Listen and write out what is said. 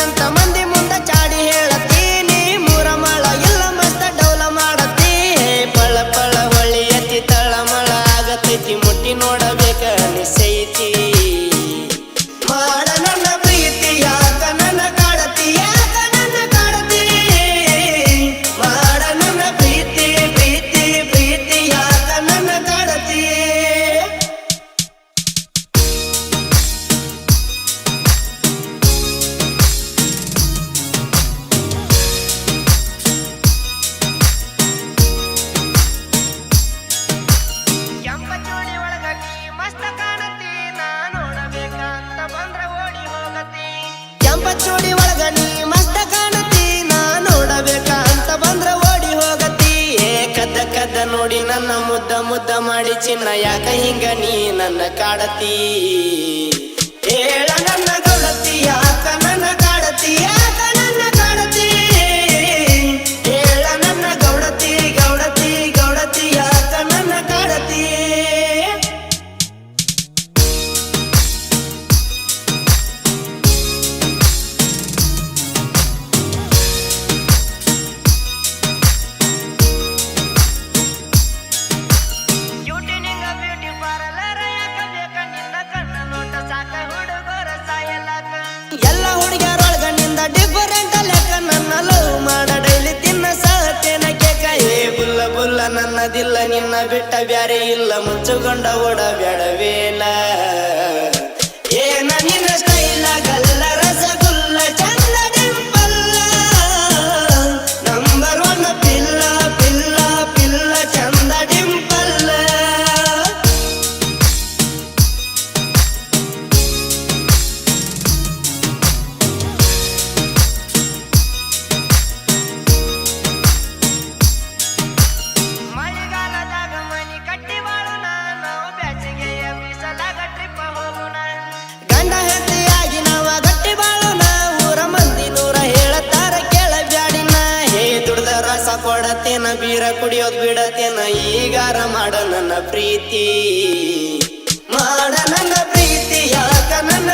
ಅಂತ ಮಂದಿ ಮುಂದ ಚಾಡಿ ಹೇಳತ್ತೀನಿ ಮೂರ ಮಳ ಇಲ್ಲ ಮಸ್ತ ಡೌಲ ಮಾಡತ್ತಿ ಪಳ ಪಳ ಹೊಳಿ ಎತ್ತಿ ತಳಮಳ ಆಗತೈತಿ ಮುಟ್ಟಿ ನೋಡಬೇಕ ನಿಸೈತಿ ಮಾಡ ನನ್ನ ಪ್ರೀತಿ ಯಾಕ ನನ್ನ ಕಾಡತಿ ಯಾಕ ನನ್ನ ಕಾಡತಿ ಮಾಡ ನನ್ನ ಪ್ರೀತಿ ಪ್ರೀತಿ ಪ್ರೀತಿ ಯಾಕ ನನ್ನ ಕಾಡತಿ ಚೋಡಿ ಒಳಗ ನೀ ಮಸ್ತ ಕಾಣತಿ ನಾ ನೋಡಬೇಕ ಅಂತ ಬಂದ್ರ ಓಡಿ ಹೋಗತಿ ಕದ್ದ ಕದ್ದ ನೋಡಿ ನನ್ನ ಮುದ್ದ ಮುದ್ದ ಮಾಡಿ ಚಿನ್ನ ಯಾಕ ಹಿಂಗ ನೀ ನನ್ನ ಕಾಡತಿ ಹೇಳ ನನ್ನ ಗೌಡತಿ ಯಾಕ ನನ್ನ ಕಾಡತಿ ಯಾಕ ನನ್ನ ಕಾಡತಿ ಹೇಳ ನನ್ನ ಗೌಡತಿ ಗೌಡತಿ ಗೌಡತಿ ಯಾಕ ನನ್ನ ಕಾಡತಿ ಎಲ್ಲ ಹುಡುಗಿಯರೊಳಗ ನಿಂದ ಡಿಫರೆಂಟ್ ಲೆಕ್ಕ ನನ್ನ ಲವ್ ಮಾಡ ಡೈಲಿ ತಿನ್ನ ಸಹತೇನ ಕೇಕ ಏ ಬುಲ್ಲ ಬುಲ್ಲ ನನ್ನದಿಲ್ಲ ನಿನ್ನ ಬಿಟ್ಟ ಬ್ಯಾರೆ ಇಲ್ಲ ಮುಚ್ಚುಗೊಂಡ ಓಡ ಬ್ಯಾಡವೇನ ಏನ ನಿನ್ನ ಸ್ಟೈಲ ಗಲ್ಲ ರಸಗುಲ್ಲ ಚಂದ ಡಿಂಪಲ್ಲ ನಂಬರ್ ಒನ್ ಪಿಲ್ಲ ಪಿಲ್ಲ ಪಿಲ್ಲ ಚಂದ ಡಿಂಪಲ್ಲ ಗಂಡ ಹೆಂಡತಿಯಾಗಿ ನಾವ ಗಟ್ಟಿ ಬಾಳೋಣ ಊರ ಮಂದಿ ನೂರ ಹೇಳತಾರ ಕೇಳ ಬ್ಯಾಡಿನ ಹೇ ದುಡ್ದ ರಸ ಕೊಡತೇನ ಬೀರ ಕುಡಿಯೋದ್ ಬಿಡತೇನ ಈಗಾರ ಮಾಡ ನನ್ನ ಪ್ರೀತಿ ಮಾಡ ನನ್ನ ಪ್ರೀತಿ ಯಾಕ ನನ್ನ